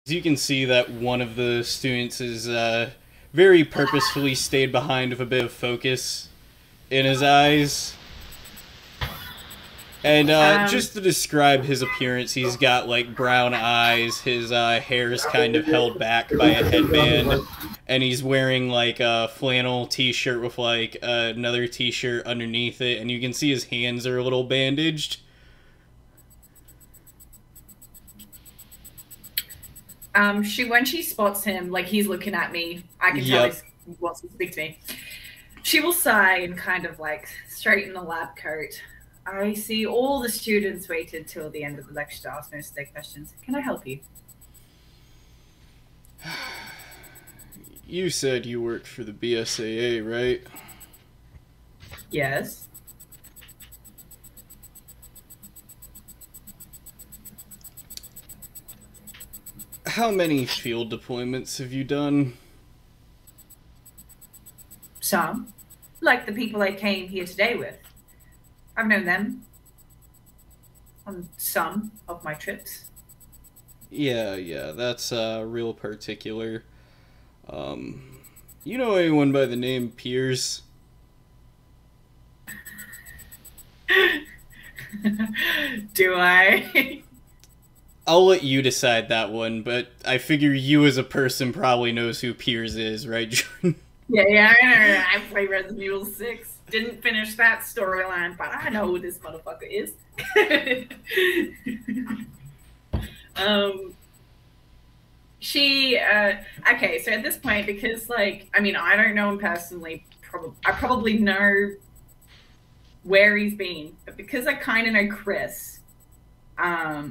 You can see that one of the students is very purposefully stayed behind with a bit of focus in his eyes. And just to describe his appearance, he's got like brown eyes, his hair is kind of held back by a headband, and he's wearing like a flannel t-shirt with like another t-shirt underneath it, and you can see his hands are a little bandaged. When she spots him, like he's looking at me, I can tell he wants to speak to me. She will sigh and kind of like straighten the lab coat. I see all the students waited till the end of the lecture to ask most of their questions. Can I help you? You said you worked for the BSAA, right? Yes. How many field deployments have you done? Some. Like the people I came here today with. I've known them on some of my trips. Yeah, that's real particular. You know anyone by the name Piers? Do I? I'll let you decide that one, but I figure you as a person probably knows who Piers is, right, Jordan? Yeah, I play Resident Evil 6. Didn't finish that storyline, but I know who this motherfucker is. Okay, so at this point, because, like, I mean, I don't know him personally, I probably know where he's been, but because I kind of know Chris, are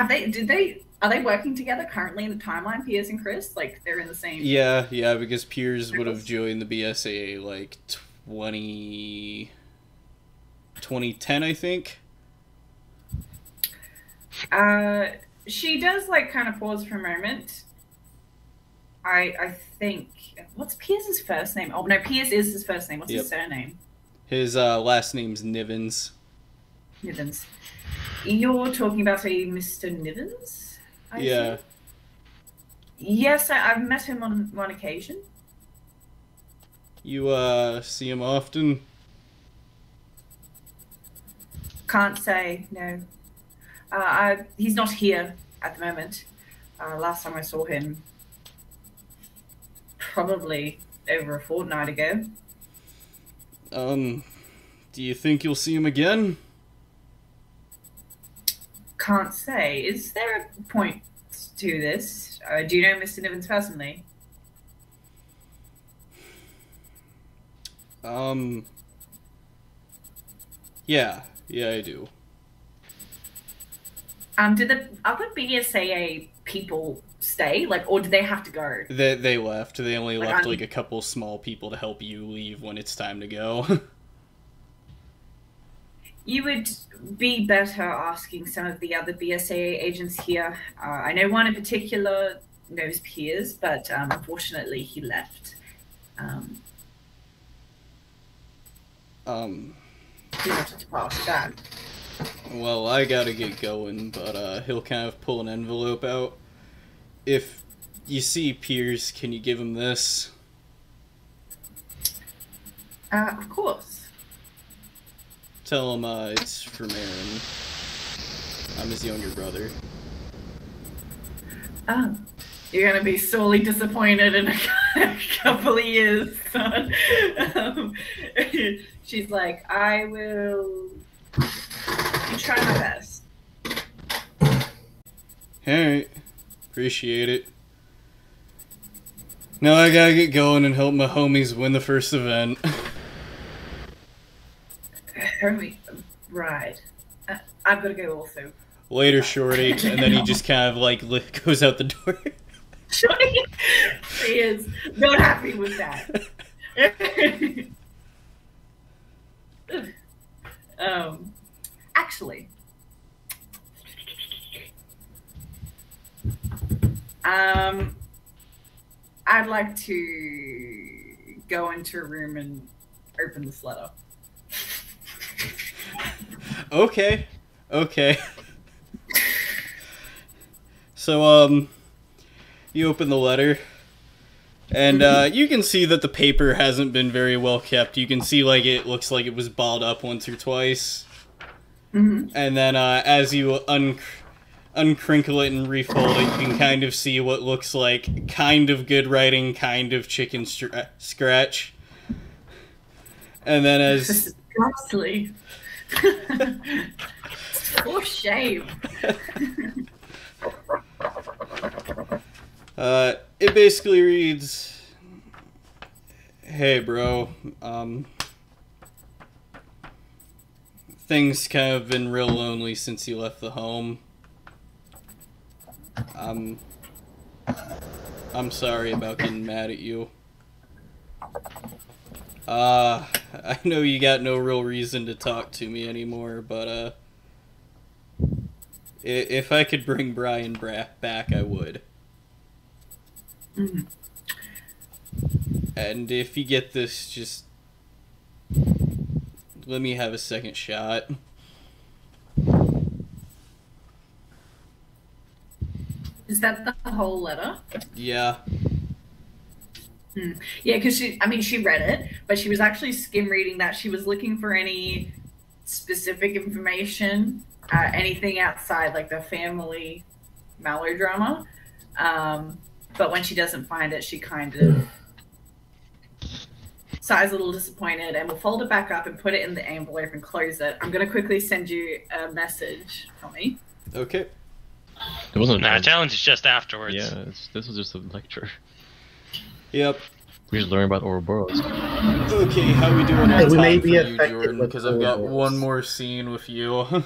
they working together currently in the timeline, Piers and Chris? Like, they're in the same... Yeah, because Piers would have joined the BSAA, like, 2010, I think. She does, like, kind of pause for a moment. I think... What's Piers' first name? Oh, no, Piers is his first name. What's his surname? His last name's Nivens. Nivens. You're talking about a Mr. Nivens? Yeah. See? Yes, I've met him on one occasion. You, see him often? Can't say, no. He's not here at the moment. Last time I saw him, probably over a fortnight ago. Do you think you'll see him again? Can't say. Is there a point to this? Do you know Mr. Nivens personally? Yeah, I do. Did the other BSAA people stay? Like, or did they have to go? They left. They only left, like, a couple small people to help you leave when it's time to go. You would be better asking some of the other BSAA agents here. I know one in particular knows Piers, but unfortunately he left. He wanted to pass that. Well, I gotta get going, but he'll kind of pull an envelope out. If you see Piers, can you give him this? Of course. Tell him it's from Aaron. I'm his younger brother. Oh. You're gonna be sorely disappointed in a couple of years, son. She's like, I will try my best. Alright. Appreciate it. Now I gotta get going and help my homies win the first event. Right. I've got to go also. Later, Shorty. And then he just kind of, like, goes out the door. Shorty is not happy with that. Actually, I'd like to go into a room and open this letter. Okay. So, you open the letter, and you can see that the paper hasn't been very well kept. You can see, like, it looks like it was balled up once or twice. And then, as you uncrinkle it and refold it, you can kind of see what looks like kind of good writing, kind of chicken scratch. And then as... Ghastly. For shame. It basically reads, "Hey, bro, things kind of been real lonely since you left the home. I'm sorry about getting mad at you. I know you got no real reason to talk to me anymore, but, if I could bring Brian back, I would. And if you get this, just let me have a second shot." Is that the whole letter? Yeah. Yeah, because she read it, but she was actually skim reading that. She was looking for any specific information, anything outside like the family melodrama. But when she doesn't find it, she kind of sighs a little disappointed and will fold it back up and put it in the envelope and close it. I'm going to quickly send you a message, Tommy. Okay. It wasn't Nah, challenge is just afterwards. Yeah, this was just a lecture. Yep. We just learned about Ouroboros. Okay, how we doing on time we may for be you, affected Jordan? with Because I've got Ouroboros. one more scene with you.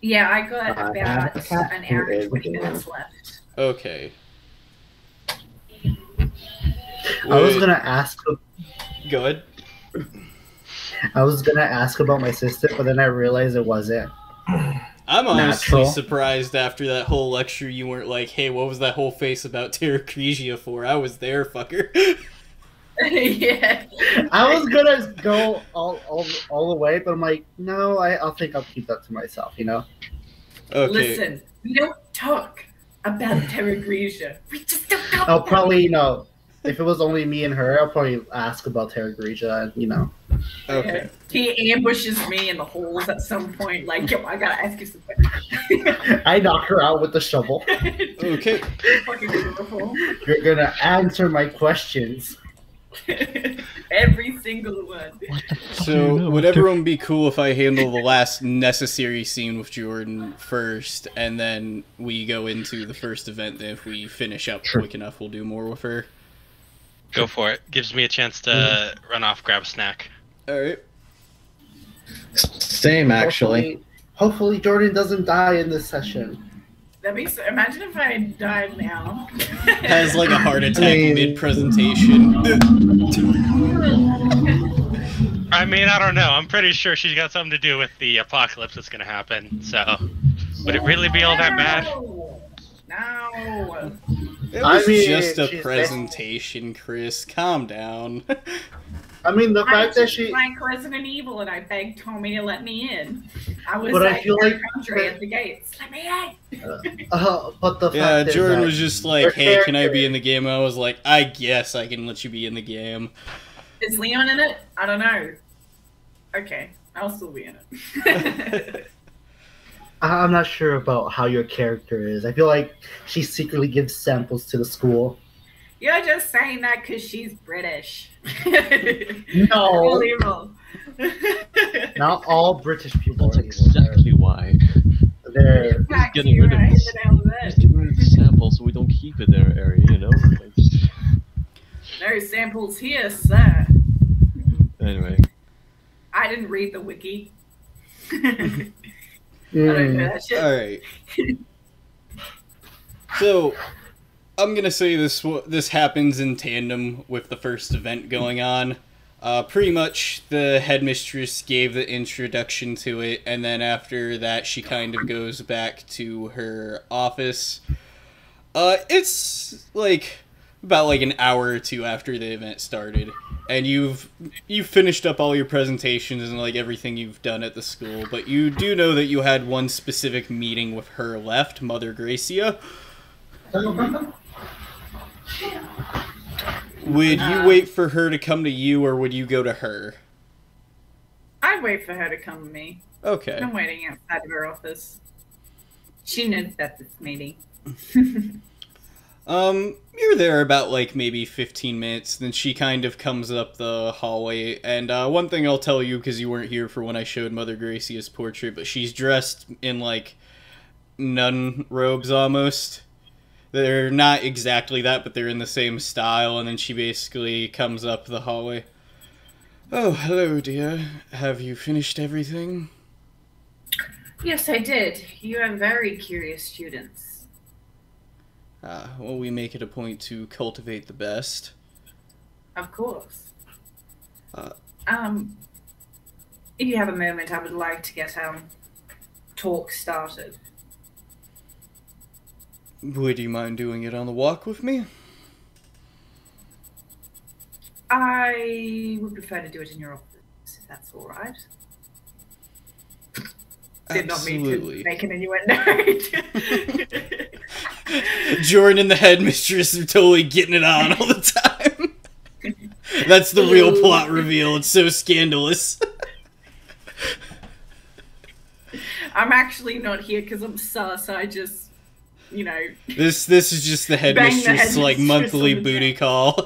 Yeah, I got about an hour and 20 everything. minutes left. Okay. I was Wait, gonna ask. Go ahead. I was gonna ask about my sister, but then I realized it wasn't. I'm honestly Natural. surprised after that whole lecture you weren't like, "Hey, what was that whole face about Terra Cresia for? I was there, fucker." Yeah. I was gonna go all the way, but I'm like, no, I'll think I'll keep that to myself. You know. Okay. Listen, we don't talk about Terra Gracia. We just don't talk I'll about probably, if it was only me and her, I'll probably ask about Terra Gracia, and Okay. He ambushes me in the holes at some point, like, yo, I gotta ask you something. I knock her out with the shovel. Okay. Fucking beautiful. You're gonna answer my questions. Every single one. So, would everyone be cool if I handle the last necessary scene with Jordan first, and then we go into the first event, then if we finish up quick enough, we'll do more with her? Go for it. Gives me a chance to run off, grab a snack. Alright. Same, actually. Hopefully Jordan doesn't die in this session. That'd be so, imagine if I died now. Has like a heart attack mid-presentation. I mean, I don't know. I'm pretty sure she's got something to do with the apocalypse that's gonna happen, so... Would it really be all that bad? No. It was I mean, just a she's presentation, Chris. Calm down. I mean, the I fact that just she... like Resident Evil and I begged Tommy to let me in. I was But I like, feel like- Andre at the gates. Let me in. but the Yeah, fact Jordan is was just like, her "Hey, can I character- be in the game?" I was like, "I guess I can let you be in the game." Is Leon in it? I don't know. Okay, I'll still be in it. I'm not sure about how your character is. I feel like she secretly gives samples to the school. You're just saying that because she's British. No. All evil. Not all British people That's are evil. exactly why. They're... Back to getting you, rid of right? this. Hit the nail on the head. Just get rid of the sample so we don't keep it in our area, No samples here, sir. Anyway. I didn't read the wiki. I don't know that shit. Alright. So, I'm gonna say this happens in tandem with the first event going on. Pretty much, the headmistress gave the introduction to it, and then after that, she kind of goes back to her office. It's, like, about, like, an hour or two after the event started. and you've finished up all your presentations and like everything you've done at the school, but you do know that you had one specific meeting with her left, Mother Gracia. Would you wait for her to come to you, or would you go to her? I'd wait for her to come to me. Okay. I'm waiting outside of her office. She knows that it's meeting. You're there about, like, maybe 15 minutes, then she kind of comes up the hallway, and, one thing I'll tell you, because you weren't here for when I showed Mother Gracia's portrait, but she's dressed in, like, nun robes, almost. They're not exactly that, but they're in the same style, and then she basically comes up the hallway. Oh, hello, dear. Have you finished everything? Yes, I did. You are very curious students. Well, we make it a point to cultivate the best. Of course. If you have a moment, I would like to get talk started. Would you mind doing it on the walk with me? I would prefer to do it in your office, if that's all right. Did not mean to make an innuendo. Jordan and the headmistress are totally getting it on all the time. That's the real plot reveal. It's so scandalous. I'm actually not here because I'm sus. I just, you know. This is just the headmistress, like, monthly booty call.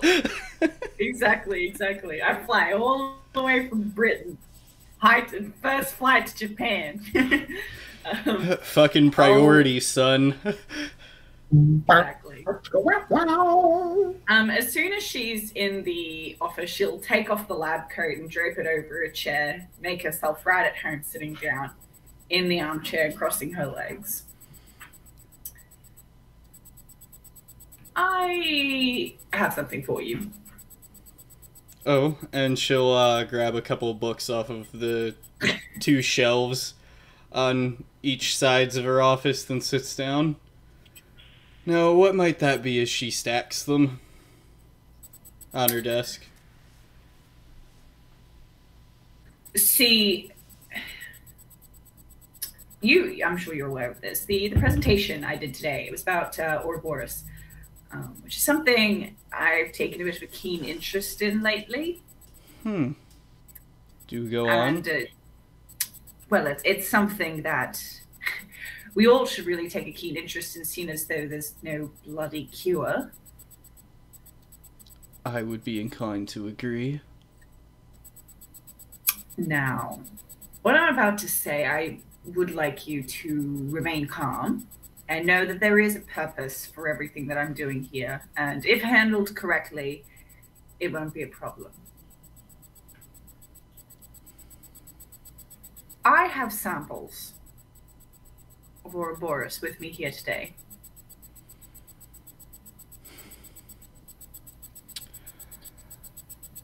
Exactly. I fly all the way from Britain. First flight to Japan. Fucking priorities, son. Exactly. As soon as she's in the office, she'll take off the lab coat and drape it over a chair, make herself right at home sitting down in the armchair and crossing her legs. I have something for you. Oh, and she'll grab a couple books off of the two shelves on each sides of her office, then sits down. Now, what might that be as she stacks them on her desk? See, I'm sure you're aware of this. The presentation I did today, it was about Ouroboros, which is something I've taken a bit of a keen interest in lately. Do go on. Well, it's something that we all should really take a keen interest in, seeing as though there's no bloody cure. I would be inclined to agree. Now, what I'm about to say, I would like you to remain calm and know that there is a purpose for everything that I'm doing here, and if handled correctly, it won't be a problem. I have samples of Ouroboros with me here today.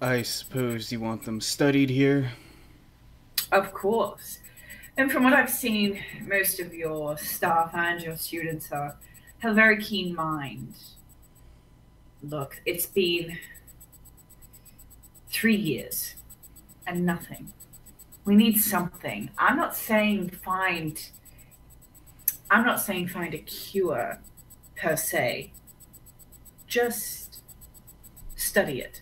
I suppose you want them studied here? Of course. And from what I've seen, most of your staff and your students have a very keen mind. Look, it's been 3 years and nothing. We need something. I'm not saying find a cure per se. Just study it.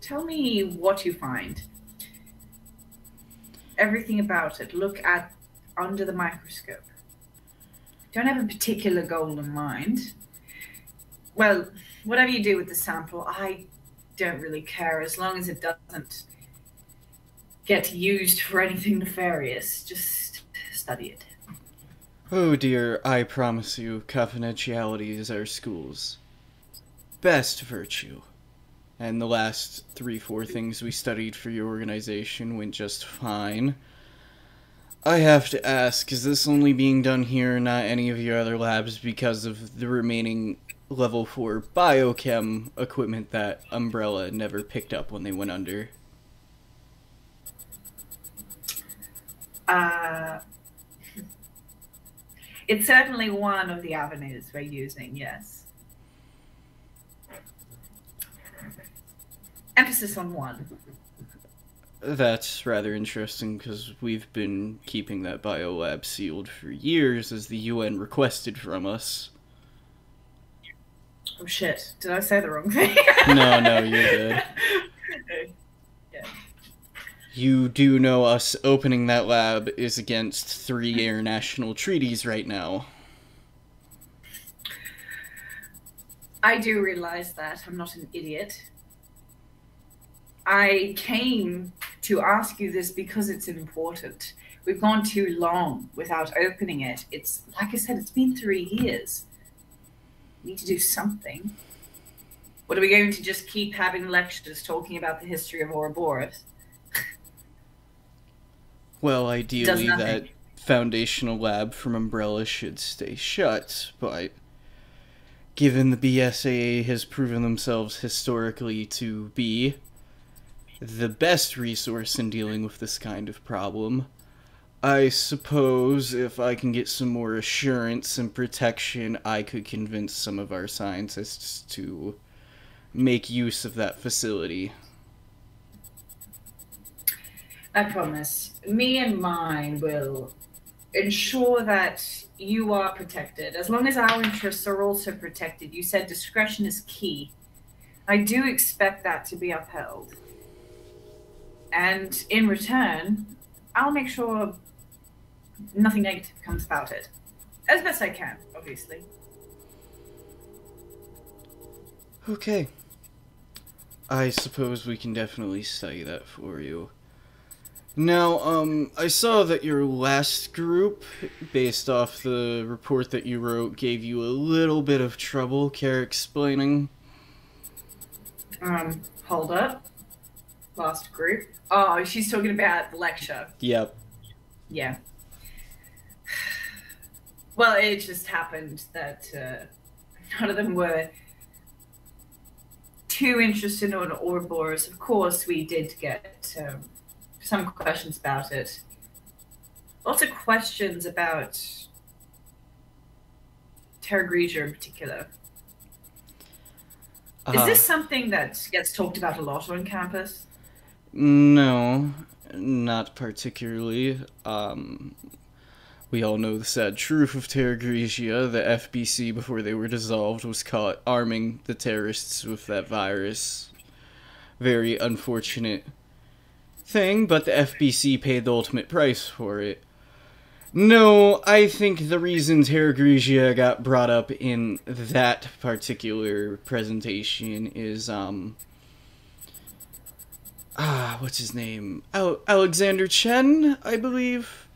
Tell me what you find. Everything about it. Look at under the microscope. Don't have a particular goal in mind. Well, whatever you do with the sample, I don't really care as long as it doesn't get used for anything nefarious. Just study it. Oh dear, I promise you, confidentiality is our school's best virtue. And the last 3-4 things we studied for your organization went just fine. I have to ask, is this only being done here and not any of your other labs because of the remaining level 4 biochem equipment that Umbrella never picked up when they went under? It's certainly one of the avenues we're using, yes. Emphasis on one. That's rather interesting, because we've been keeping that biolab sealed for years, as the UN requested from us. Oh shit, did I say the wrong thing? No, you're good. Yeah. You do know us opening that lab is against 3 international treaties right now. I do realize that. I'm not an idiot. I came to ask you this because it's important. We've gone too long without opening it. It's, like I said, it's been 3 years. We need to do something. What, are we going to just keep having lectures talking about the history of Ouroboros? Well, ideally that foundational lab from Umbrella should stay shut, but given the BSAA has proven themselves historically to be the best resource in dealing with this kind of problem, I suppose if I can get some more assurance and protection, I could convince some of our scientists to make use of that facility. I promise. Me and mine will ensure that you are protected. As long as our interests are also protected. You said discretion is key. I do expect that to be upheld. And in return, I'll make sure nothing negative comes about it. As best I can, obviously. Okay. I suppose we can definitely study that for you. Now, I saw that your last group, based off the report that you wrote, gave you a little bit of trouble. Care explaining? Hold up. Last group. Oh, she's talking about the lecture. Yep. Yeah. Well, it just happened that none of them were too interested in Ouroboros. Of course, we did get some questions about it. Lots of questions about Terra Grigia in particular. Is this something that gets talked about a lot on campus? No, not particularly. We all know the sad truth of Terra Grigia. The FBC, before they were dissolved, was caught arming the terrorists with that virus. Very unfortunate thing, but the FBC paid the ultimate price for it. No, I think the reason Terra Grigia got brought up in that particular presentation is, what's his name? Alexander Chen, I believe?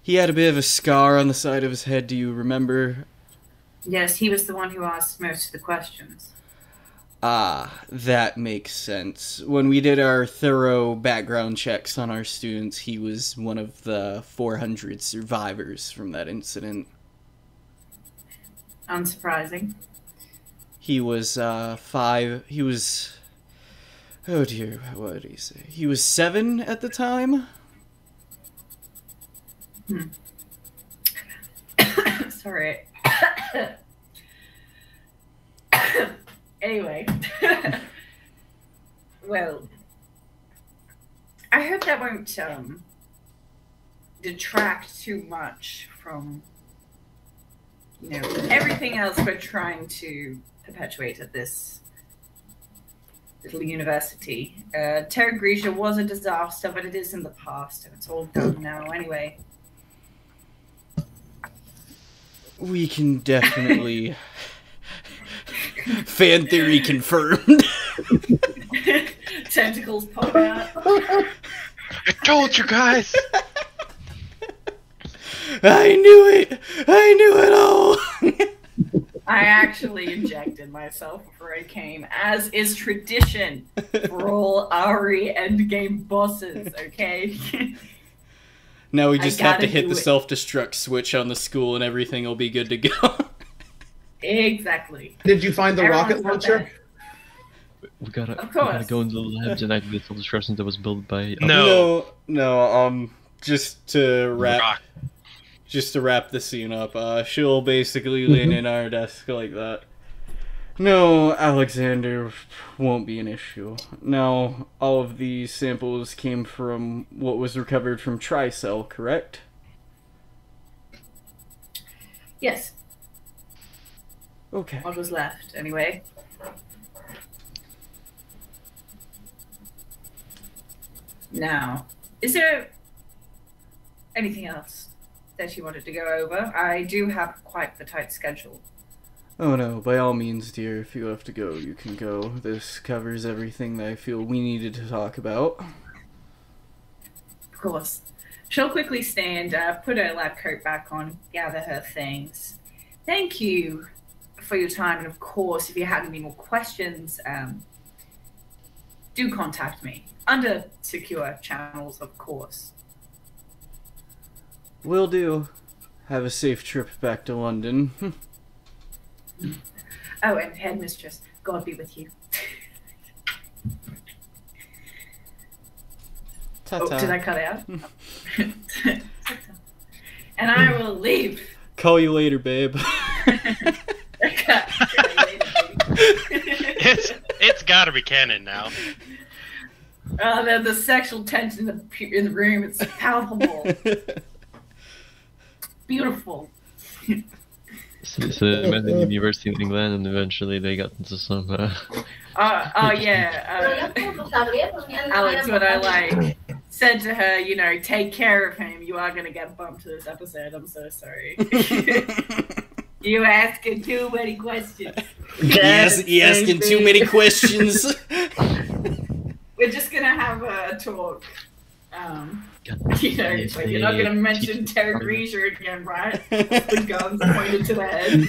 He had a bit of a scar on the side of his head, do you remember? Yes, he was the one who asked most of the questions. Ah, that makes sense. When we did our thorough background checks on our students, he was one of the 400 survivors from that incident. Unsurprising. He was, oh dear, what did he say? He was 7 at the time? Sorry. Anyway. Well, I hope that won't detract too much from, everything else we're trying to perpetuate at this little university. Terra Grigia was a disaster, but it is in the past, and it's all done now anyway. We can definitely... Fan theory confirmed. Tentacles pop out. I told you guys! I knew it! I knew it all! I actually injected myself before I came, as is tradition for all RE endgame bosses, okay? Now we just have to hit the self-destruct switch on the school and everything will be good to go. Exactly. Did you find the Everyone's rocket launcher? We gotta Of go into the lab tonight with the destruction that was built by. No. No. Just to wrap the scene up, she'll basically lean in our desk like that. No, Alexander won't be an issue. Now, all of these samples came from what was recovered from Tricell, correct? Yes. Okay. What was left, anyway? Now, is there anything else that you wanted to go over? I do have quite the tight schedule. Oh no, by all means, dear, if you have to go, you can go. This covers everything that I feel we needed to talk about. Of course. She'll quickly stand up, put her lab coat back on, gather her things. Thank you for your time, and of course, if you have any more questions, do contact me. Under secure channels, of course. Will do. Have a safe trip back to London. Oh, and headmistress, God be with you. Ta-ta. Oh, did I cut out? And I will leave. Call you later, babe. It's gotta be canon now. The sexual tension in the room, it's palpable. Beautiful. So they met in university in England, and eventually they got into some. Yeah. Alex, what I said to her, you know, take care of him. You are gonna get bumped to this episode. I'm so sorry. You asking too many questions. Yes, he asking too many questions. We're just gonna have a talk. You know, like you're not gonna mention Mother Gracia again, right? The guns pointed to the head.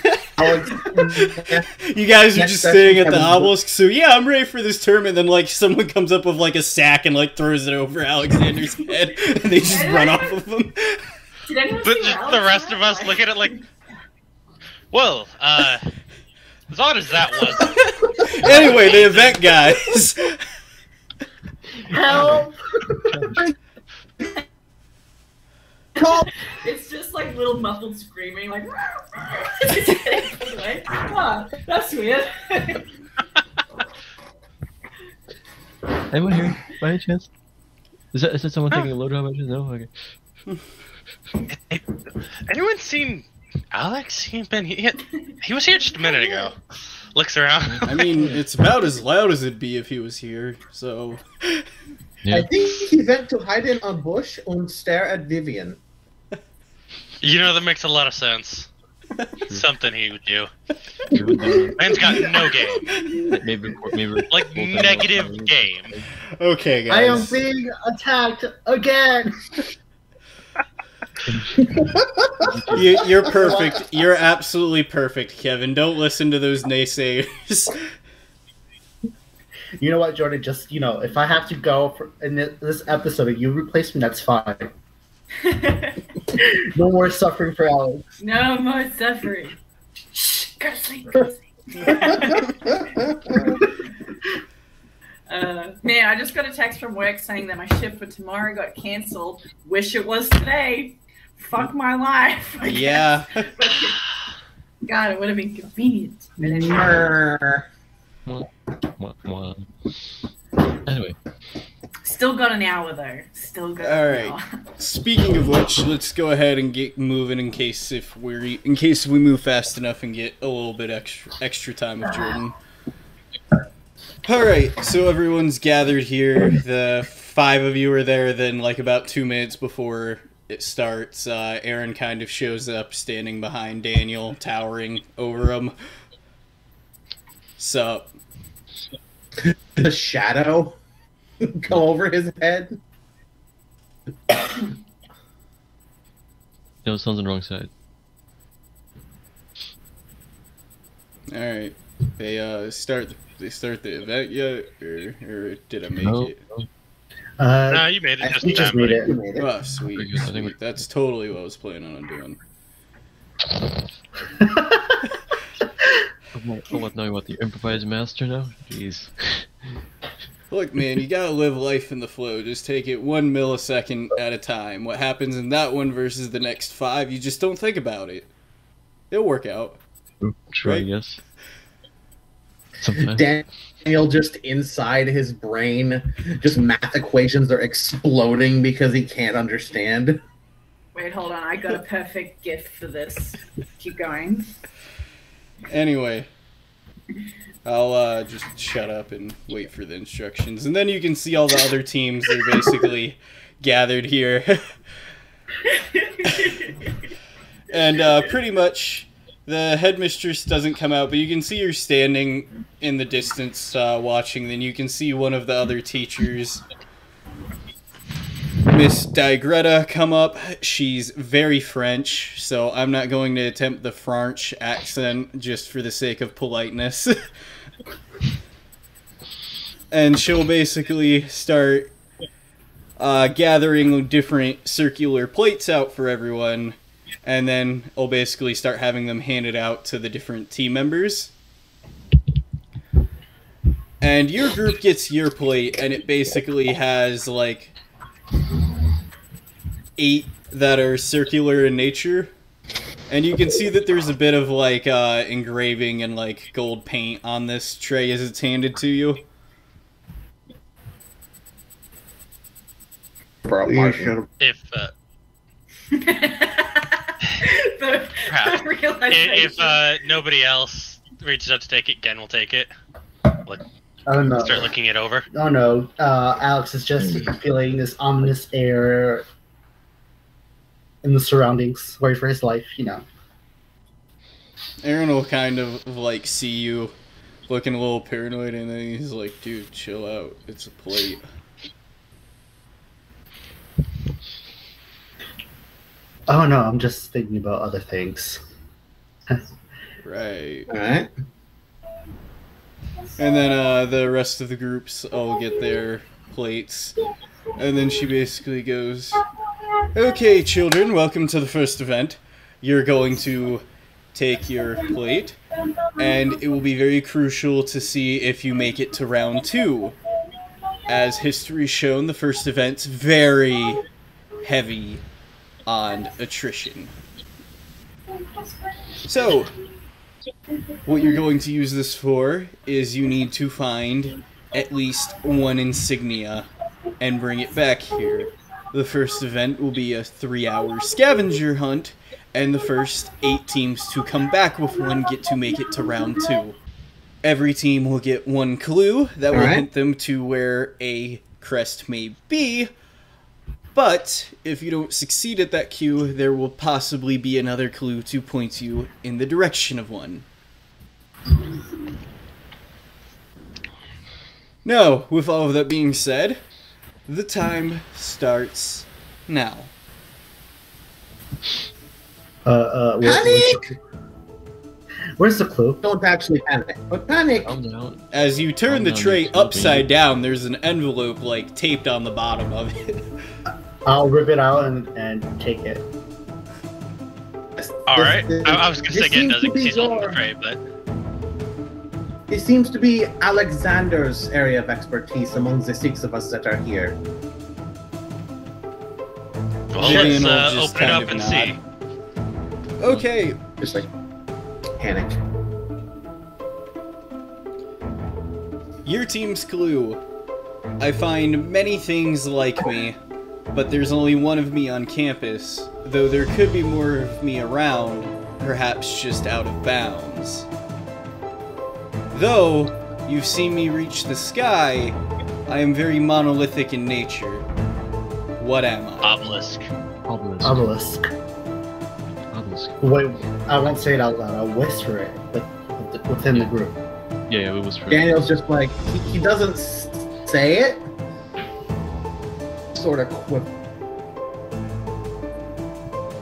You guys are just staying at the obelisk, so yeah, I'm ready for this term, and then like someone comes up with like a sack and like throws it over Alexander's head, and they just run off of him. Did anyone But see just the rest of us look at it like, well, as odd as that was. Anyway, the event, guys. Help! Help! It's just like little muffled screaming, like. Oh, that's weird. Anyone here, by any chance? Is that someone taking a load of it? No? Okay. Anyone seen Alex? He was here just a minute ago. Looks around. I mean, it's about as loud as it'd be if he was here, so... Yeah. I think he went to hide in a bush and stare at Vivian. You know, that makes a lot of sense. Something he would do. Maybe Man's got no game. Like, negative game. Okay, guys. I am being attacked again! You're perfect. You're absolutely perfect, Kevin. Don't listen to those naysayers. You know what, Jordan? Just, you know, if I have to go in this episode and you replace me, that's fine. No more suffering for Alex. No more suffering. Shh, go to sleep. Go to sleep. Man, I just got a text from work saying that my shift for tomorrow got cancelled. Wish it was today. Fuck my life. Yeah. God, it would have been convenient. Anyway. Still got an hour though. Still got All an right. hour. Speaking of which, let's go ahead and get moving in case we move fast enough and get a little bit extra time with Jordan. All right. So everyone's gathered here. The 5 of you are there. Then, like about 2 minutes before it starts, Aaron kind of shows up, standing behind Daniel, towering over him. Sup? The shadow go over his head. No, it's on the wrong side. All right. They start the event yet, or did I make it? No, you made it just in just time, made buddy. it. Oh, sweet. Very good. I think Sweet. That's totally what I was planning on doing. Oh, what now? You want the improvised master now? Jeez. Look, man, you gotta live life in the flow. Just take it 1 millisecond at a time. What happens in that one versus the next 5, you just don't think about it. It'll work out. True, Right. I guess. Sometimes. Daniel, just inside his brain, just math equations are exploding because he can't understand. Wait, hold on. I got a perfect gift for this. Keep going. Anyway, I'll just shut up and wait for the instructions. And then you can see all the other teams. They're basically gathered here. And pretty much the headmistress doesn't come out, but you can see her standing in the distance watching. Then you can see one of the other teachers, Miss Digretta, come up. She's very French, so I'm not going to attempt the French accent just for the sake of politeness. And she'll basically start gathering different circular plates out for everyone, and then I'll basically start having them handed out to the different team members. And your group gets your plate, and it basically has like 8 that are circular in nature. And you can see that there's a bit of like engraving and like gold paint on this tray as it's handed to you. If if nobody else reaches out to take it, Gen will take it. Oh no! Start looking it over. Oh no! Alex is just feeling this ominous air in the surroundings, worried for his life. You know. Aaron will kind of like see you looking a little paranoid, and then he's like, "Dude, chill out. It's a plate." Oh no! I'm just thinking about other things. Right. Alright. And then the rest of the groups all get their plates. And then she basically goes, "Okay, children, welcome to the first event. You're going to take your plate, and it will be very crucial to see if you make it to round 2. As history's shown, the first event's very heavy on attrition. So, what you're going to use this for is you need to find at least 1 insignia and bring it back here. The first event will be a 3-hour scavenger hunt, and the first 8 teams to come back with one get to make it to round 2. Every team will get 1 clue that will hint them to where a crest may be, but if you don't succeed at that cue, there will possibly be another clue to point you in the direction of one. Now, with all of that being said, the time starts now. Panic! Where's the clue? Don't actually panic, but panic! As you turn the tray upside down, there's an envelope like taped on the bottom of it. I'll rip it out and take it. Alright. I was gonna say Gen doesn't because he's holding the tray, but... It seems to be Alexander's area of expertise among the 6 of us that are here. Well, let's open it up and see. Okay. Just like panic. Your team's clue. I find many things like me, but there's only one of me on campus, though there could be more of me around, perhaps just out of bounds. Though you've seen me reach the sky, I am very monolithic in nature. What am I? Obelisk. Obelisk. Wait, I won't say it out loud. I'll whisper it, but within the group. Yeah, we whisper. Daniel's just like, he doesn't say it. Sort of quip.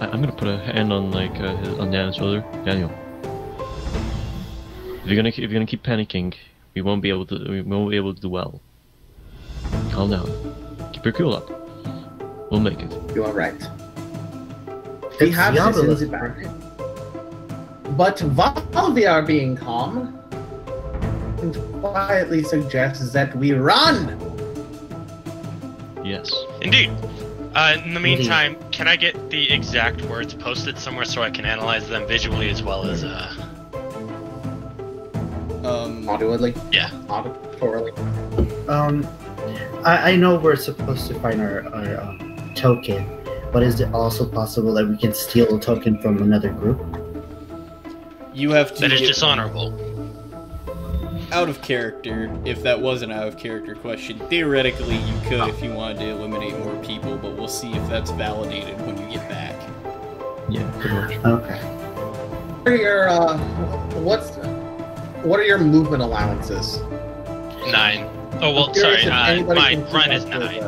I'm gonna put a hand on like on Daniel's shoulder. Daniel, if you're gonna keep panicking, we won't be able to do well. Calm down. Keep your cool up. We'll make it. You are right. We have this in the back. But while we are being calm, it quietly suggests that we run! Yes. Indeed. In the meantime, can I get the exact words posted somewhere so I can analyze them visually as well as, Auditorily? Yeah. Auditorily. I know we're supposed to find our token, but is it also possible that we can steal a token from another group? You have to That is get dishonorable. out of character. If that was an out of character question, theoretically you could if you wanted to eliminate more people, but we'll see if that's validated when you get back. Yeah, pretty much. Okay. What are your what are your movement allowances? 9. Oh well, I'm curious sorry. if anybody My can keep run up is with, 9.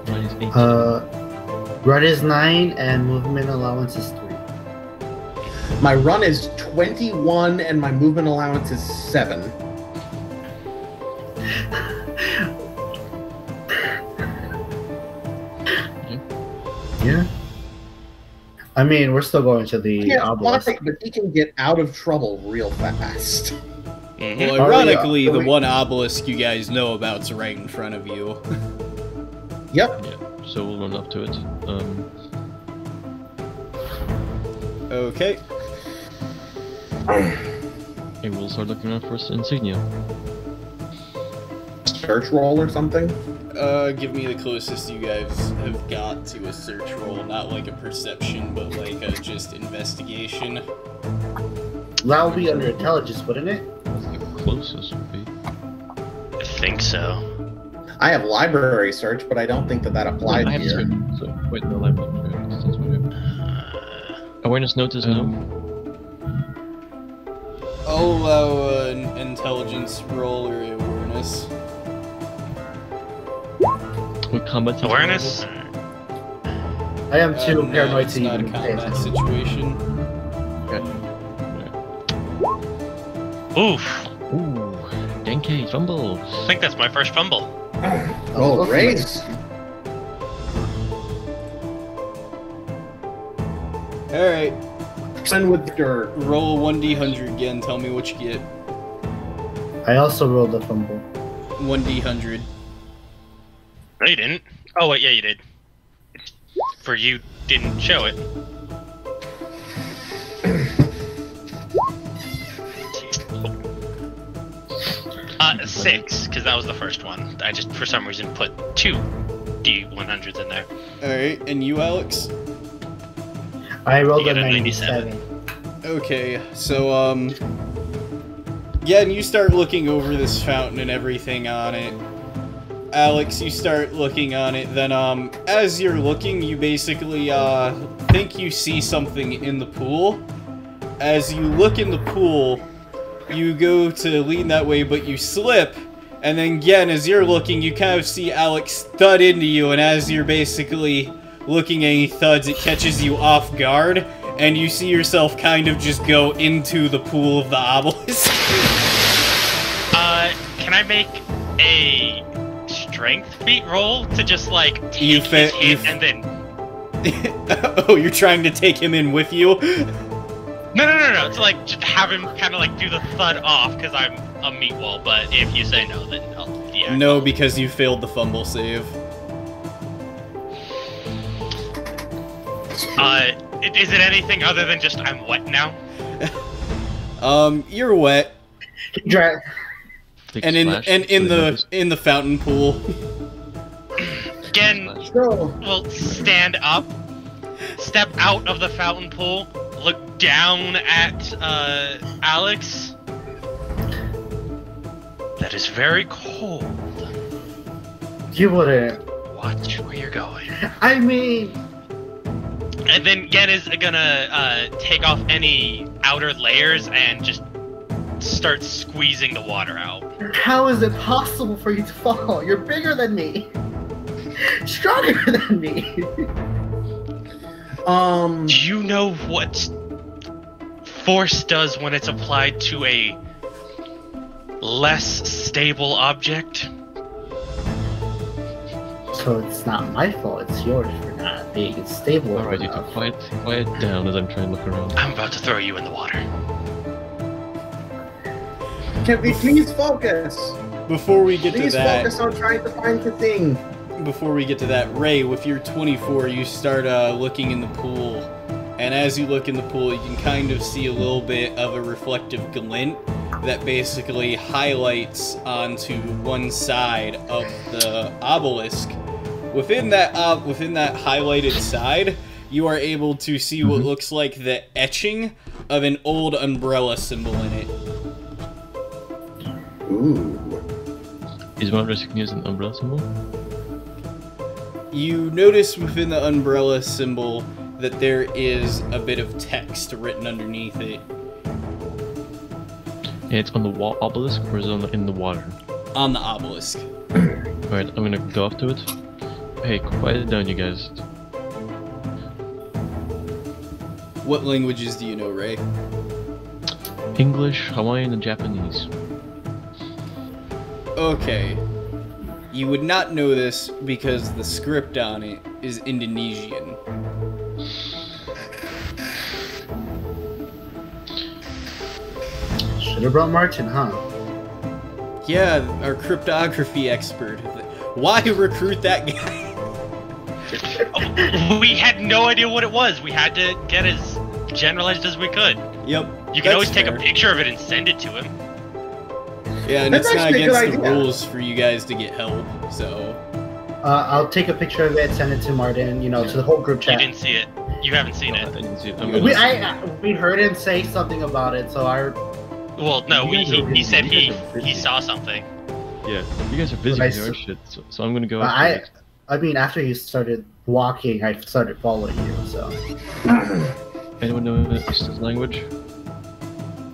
Mine is 8. Run is 9 and movement allowance is 3. My run is 21 and my movement allowance is 7. Yeah. I mean, we're still going to the obelisk. But he can get out of trouble real fast. Mhm. Well, ironically, yeah. the one obelisk you guys know about's right in front of you. Yep. Yeah, so we'll run up to it. Okay. And we'll start looking around for insignia. Search roll or something? Give me the closest you guys have got to a search roll, not like a perception, but like a just investigation. That would be under intelligence, wouldn't it? The closest would be. I think so. I have library search, but I don't think that applies I have here. search, so wait, no, I'm not sure. That's what I have. Awareness notice no. I'll allow an intelligence roll or awareness. With combat Awareness? I am too No, paranoid it's to not a even pay combat attention. situation. Okay. Oof. Ooh, Denke, fumble. I think that's my first fumble. Oh, race! Alright, Send with dirt. roll 1d100 again, tell me what you get. I also rolled a fumble. 1d100. No, you didn't. Oh, wait, yeah, you did. For you, didn't show it. Oh. 6, because that was the first one. I just, for some reason, put 2 D100s in there. Alright, and you, Alex? I rolled You a get a 97. Okay, so, yeah, and you start looking over this fountain and everything on it. Alex, you start looking on it, then, as you're looking, you basically, think you see something in the pool. As you look in the pool, you go to lean that way, but you slip, and then again, as you're looking, you kind of see Alex thud into you, and as you're basically looking at any thuds, it catches you off guard, and you see yourself kind of just go into the pool of the obelisk. Can I make a strength feat roll to just, like, You take fa- his you hit and then... Oh, you're trying to take him in with you? No. To, like, just have him kind of, like, do the thud off, because I'm a meat wall, but if you say no, then I'll deactivate. No, because you failed the fumble save. Is it anything other than just I'm wet now? You're wet. Drag. Take And in splash, in the fountain pool. Again, So, we'll stand up, step out of the fountain pool, look down at Alex. That is very cold. You wouldn't. Watch where you're going. I mean, And then Gen is gonna take off any outer layers and just start squeezing the water out. how is it possible for you to fall? You're bigger than me. Stronger than me. Do you know what force does when it's applied to a less stable object? So it's not my fault, it's yours for not being stable. Alright, you can enough. quiet down as I'm trying to look around. I'm about to throw you in the water. can we please focus? Before we get Please to that, focus on trying to find the thing. before we get to that, Ray, with your 24, you start looking in the pool, and as you look in the pool, you can kind of see a little bit of a reflective glint, that basically highlights onto one side of the obelisk. Within that highlighted side, you are able to see what looks like the etching of an old umbrella symbol in it. Ooh. Is one recognizing an umbrella symbol? You notice within the umbrella symbol that there is a bit of text written underneath it. And it's on the obelisk, or is it in the water? On the obelisk. Alright, I'm gonna go up to it. Hey, quiet it down, you guys. What languages do you know, Ray? English, Hawaiian, and Japanese. Okay. You would not know this because the script on it is Indonesian. Should have brought Martin, huh? Yeah, our cryptography expert. Why recruit that guy? We had no idea what it was. We had to get as generalized as we could. Yep. You can always that's take a fair. picture of it and send it to him. Yeah, and That's it's not actually a good against the idea. rules for you guys to get help, so... I'll take a picture of it, send it to Martin, to the whole group You chat. didn't see it. You haven't seen I it. didn't see it. We heard him say something about it, so Well, no, You guys are he said busy. he You guys are busy. saw something. Yeah, you guys are busy But with your shit, so I'm gonna go up to it. after you started walking, I started following you, so. Anyone know this language?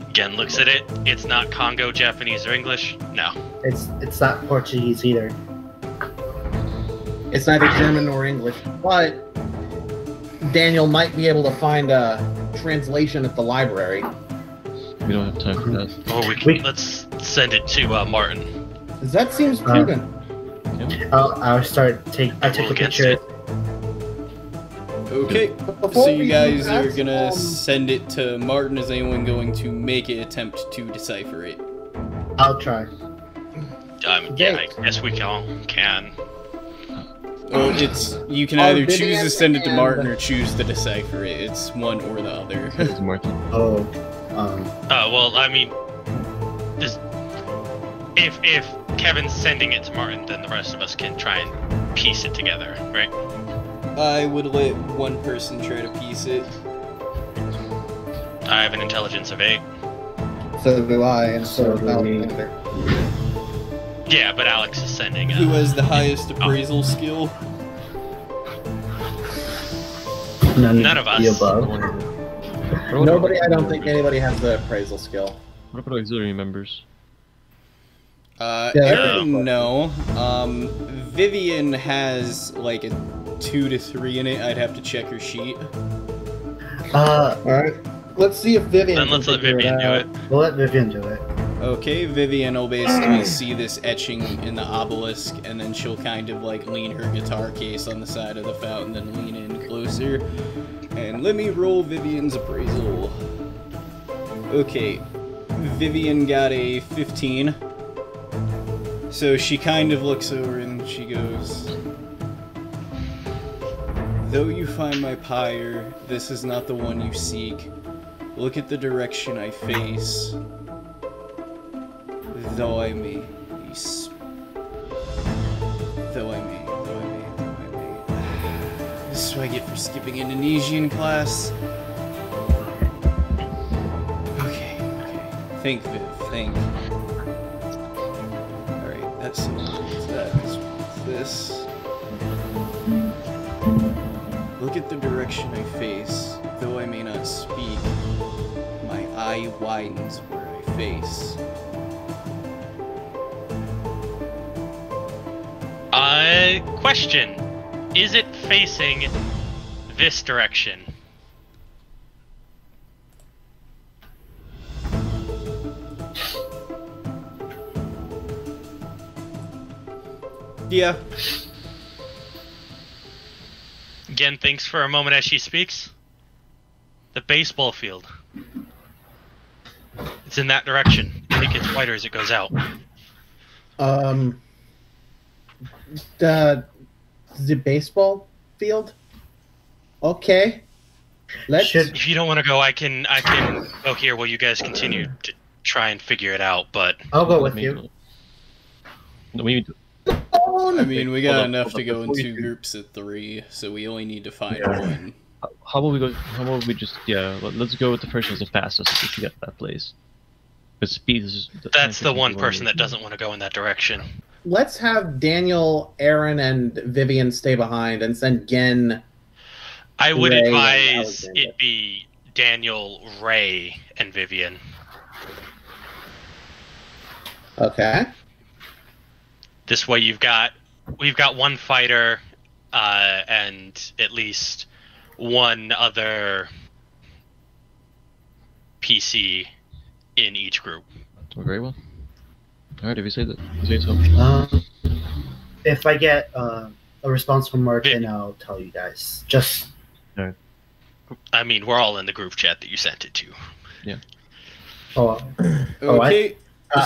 Again, looks at it. It's not Congo, Japanese, or English. No. It's not Portuguese either. It's neither German nor English, but Daniel might be able to find a translation at the library. We don't have time for that. Or let's send it to Martin. That seems prudent. I took a against picture. it. Okay, Before so you we guys do are that, gonna send it to Martin. Is anyone going to make an attempt to decipher it? I'll try. Yeah, I guess we can. Well, you can Our either choose Vivian to send it to and- Martin or choose to decipher it. It's one or the other. It's Martin. Oh, Well, I mean, if Kevin's sending it to Martin, then the rest of us can try and piece it together, right? I would let one person try to piece it. I have an intelligence of 8. So do I, and So do we. Alexander. Yeah, but Alex is sending. Who has the highest appraisal skill? None of us. The above. Nobody, I don't think anybody has the appraisal skill. What about auxiliary members? Aaron, no. Vivian has like a 2 to 3 in it. I'd have to check her sheet. Alright. Let's see if Vivian Then can let's let figure Vivian do out. it. We'll let Vivian do it. Okay, Vivian will basically see this etching in the obelisk, and then she'll kind of like lean her guitar case on the side of the fountain, then lean in closer. And let me roll Vivian's appraisal. Okay, Vivian got a 15. So she kind of looks over and she goes, "Though you find my pyre, this is not the one you seek. Look at the direction I face. Though I may. This is what I get for skipping Indonesian class. Okay. Think, Viv, think. Alright, that's that. This. Look at the direction I face. Though I may not speak, my eye widens where I face. Question. Is it facing this direction? Yeah. Again thinks for a moment as she speaks. The baseball field. It's in that direction. I think it's wider as it goes out. The baseball field? Okay. Let's. Should- If you don't want to go, I can go here while you guys continue to try and figure it out, but I'll go with you. No, we I mean, we got Hold on, enough hold to on, go in before you 2 do- groups of 3, so we only need to find Yeah. one. How about we go? How about we just let's go with the person who's the fastest to get that place. Because speed is. that's the one person that doesn't want to go in that direction. Let's have Daniel, Aaron, and Vivian stay behind and send Gen. I would Ray and advise Alexander. it be Daniel, Ray, and Vivian. Okay. This way, we've got one fighter, and at least one other PC in each group. Very well. All right, if you say that, you say so. If I get a response from Martin, I'll tell you guys. Just I mean, we're all in the group chat that you sent it to. Okay,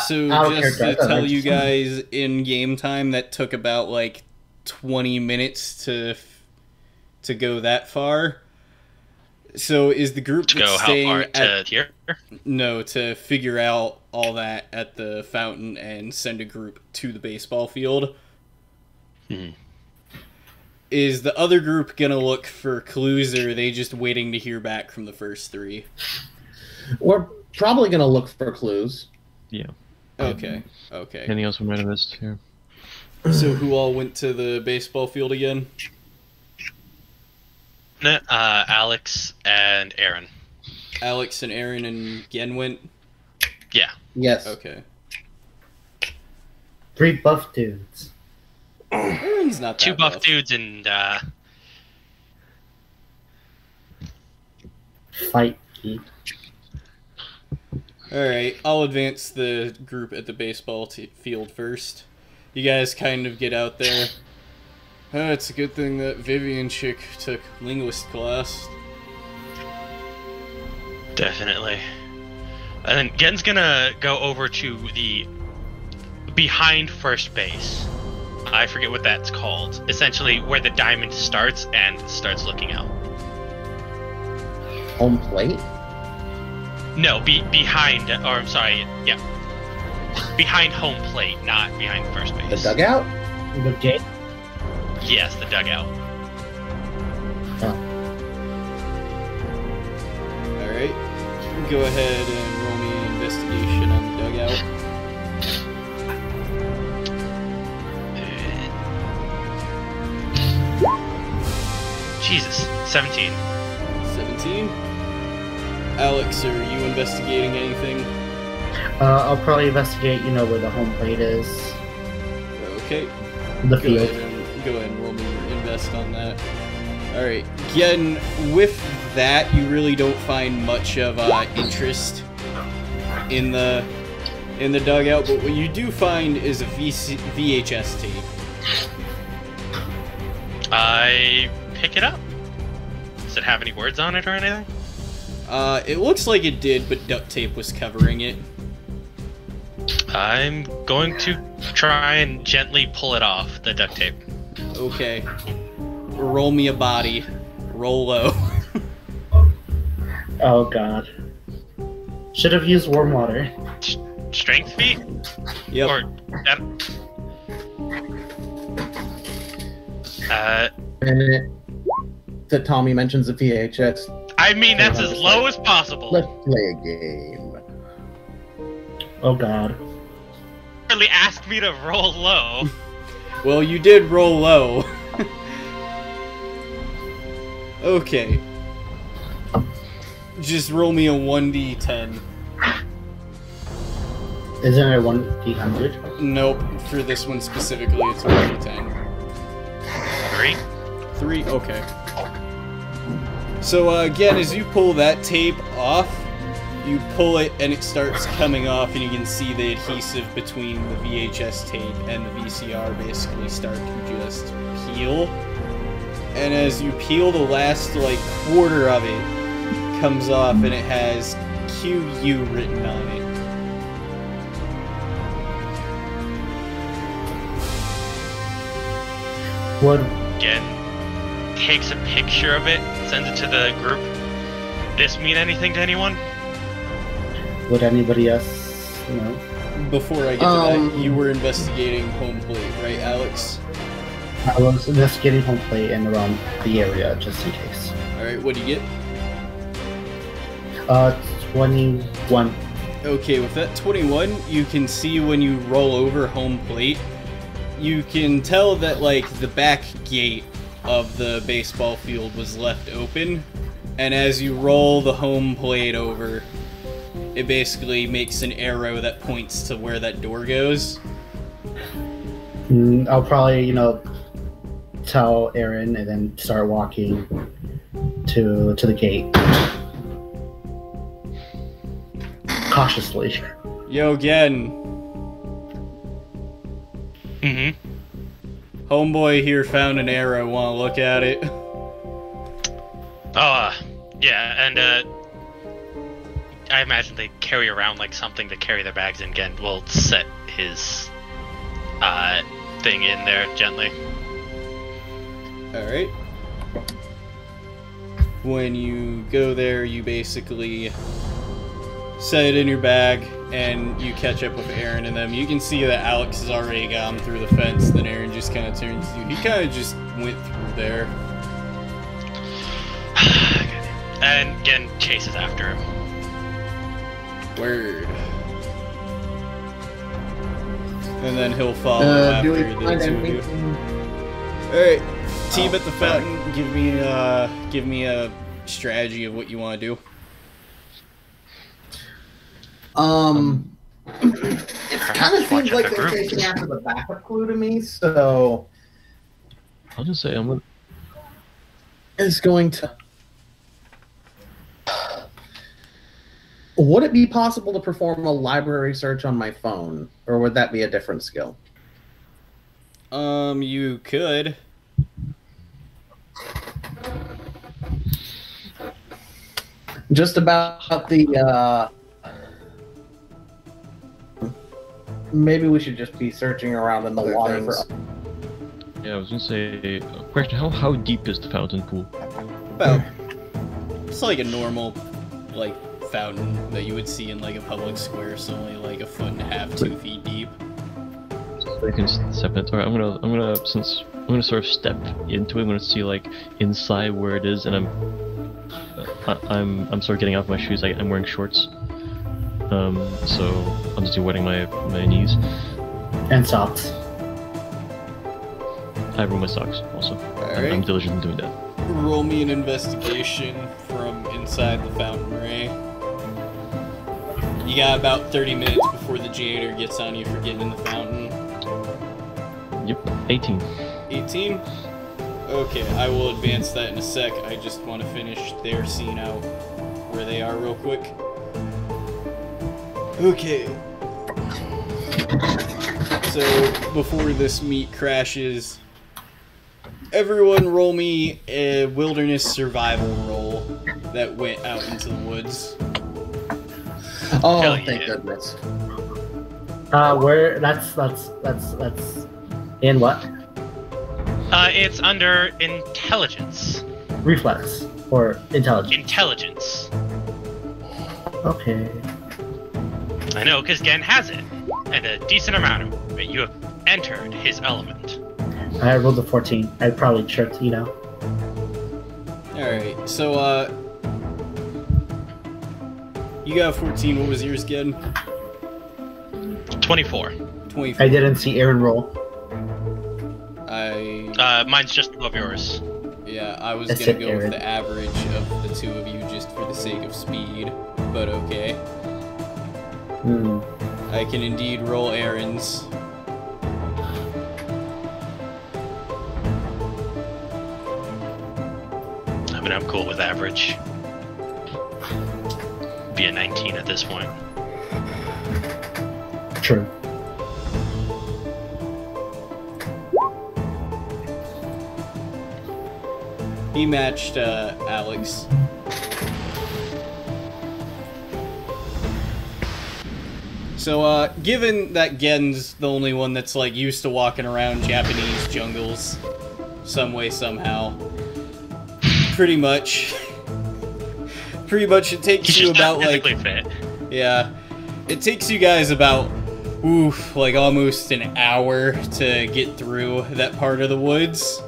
so I don't just care, to guys. tell you guys, in game time, that took about like 20 minutes to go that far. So is the group To that's go how staying far at to here? no to figure out all that at the fountain and send a group to the baseball field? Hmm. Is the other group gonna look for clues, or are they just waiting to hear back from the first 3? We're probably going to look for clues. Yeah. Okay. Anything else from random list here? So who all went to the baseball field again? Alex and Aaron. Alex and Aaron and Gen went? Yeah. Yes. Okay. 3 buff dudes. Aaron's not that 2 buff dudes and Fight geek. Alright, I'll advance the group at the baseball field first. You guys kind of get out there. It's a good thing that Vivian chick took linguist class. definitely. And then Gen's gonna go over to the behind first base. I forget what that's called. Essentially, where the diamond starts and starts looking out. Home plate? No, behind, or I'm sorry, yeah. Behind home plate, not behind first base. The dugout? The gate? Yes, the dugout. Alright, go ahead and roll me an investigation on the dugout. Jesus, 17. 17. Alex, are you investigating anything? I'll probably investigate, where the home plate is. Okay. The field. Go ahead and roll me your invest on that. Alright, again, with that, you really don't find much of interest in the dugout, but what you do find is a VHS tape. I pick it up. Does it have any words on it or anything? It looks like it did, but duct tape was covering it. I'm going to try and gently pull it off, the duct tape. Okay. Roll me a body. Roll low. Oh god. Should have used warm water. Strength feat? Yep. Or that? That Tommy mentions the VHS. I mean, that's as low as possible. Let's play a game. Oh god. Really asked me to roll low. Well, you did roll low. Okay. Just roll me a 1d10. Isn't it 1d100? Nope. For this one specifically, it's 1d10. 3. 3? Okay. So, again, as you pull that tape off, you pull it and it starts coming off, and you can see the adhesive between the VHS tape and the VCR basically start to just peel. And as you peel, the last, quarter of it comes off, and it has QU written on it. What? Again, takes a picture of it, sends it to the group. This mean anything to anyone? Would anybody else Before I get to that, you were investigating home plate, right, Alex? I was investigating home plate and around the area, just in case. Alright, what do you get? 21. Okay, with that 21, you can see when you roll over home plate, you can tell that, like, the back gate of the baseball field was left open, and as you roll the home plate over, it basically makes an arrow that points to where that door goes. I'll probably, tell Aaron and then start walking to the gate. Cautiously. Yo, again. Homeboy here found an arrow. Want to look at it? Yeah, and I imagine they carry around like something to carry their bags in. Again, we'll set his thing in there gently. Alright. When you go there, you basically set it in your bag, and you catch up with Aaron and them. You can see that Alex has already gone through the fence, then Aaron just kind of turns to you. He kind of just went through there. And again, chases after him. Word. And then he'll follow after the two of you. Alright, team at the fountain, give me a strategy of what you want to do. It kind of seems like they're chasing after the backup clue to me, so I'll just say I'm gonna. It's going to. Would it be possible to perform a library search on my phone, or would that be a different skill? You could. Just about the, maybe we should just be searching around in the water for... Yeah, I was gonna say, question, how deep is the fountain pool? About... It's like a normal, like, fountain that you would see in, like, a public square, so only, like, 1.5 to 2 feet deep. So I can step in. Alright, I'm gonna sort of step into it. I'm gonna see, like, inside where it is, and I'm sort of getting off my shoes. I'm wearing shorts. So I'm just wetting my knees. And socks. I roll my socks also. Alright. I'm diligent in doing that. Roll me an investigation from inside the fountain ray. You got about 30 minutes before the janitor gets on you for getting in the fountain. Yep, 18. 18? Okay, I will advance that in a sec. I just want to finish their scene out where they are real quick. Okay. So, before this meet crashes, everyone roll me a wilderness survival roll that went out into the woods. Oh, Hell thank yeah. goodness. Where that's in what? It's under intelligence. Reflex or intelligence? Intelligence. Okay. I know, because Gen has it, and a decent amount of it. You have entered his element. I rolled a 14. I probably tripped, Alright, so, you got 14, what was yours again? 24. 24. I didn't see Aaron roll. Mine's just above yours. Yeah, I was That's gonna it, go Aaron. with the average of the two of you just for the sake of speed, but okay. I can indeed roll errands. I mean, I'm cool with average. Be a 19 at this point. True. He matched Alex. So, given that Gen's the only one that's, like, used to walking around Japanese jungles some way, somehow, pretty much it takes He's you just about, not like... physically fit. Yeah. It takes you guys about, like almost an hour to get through that part of the woods.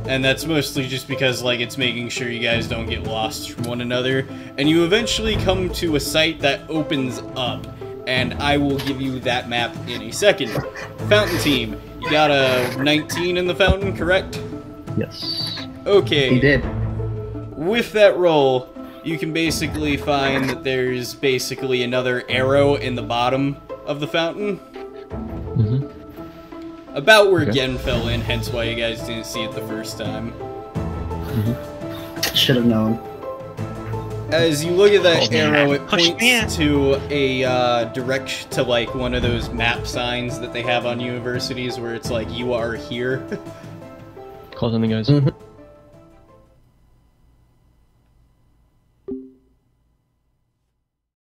And that's mostly just because, like, it's making sure you guys don't get lost from one another. And you eventually come to a site that opens up. And I will give you that map in a second. Fountain team, you got a 19 in the fountain, correct? Yes. Okay. He did. With that roll, you can basically find that there's basically another arrow in the bottom of the fountain. Mm-hmm. About where Okay. Gen fell in, hence why you guys didn't see it the first time. Mm-hmm. Should have known. As you look at that Push me arrow, in. it Push me points to a direct to like one of those map signs that they have on universities where it's like, you are here. Call something, guys. Mhm.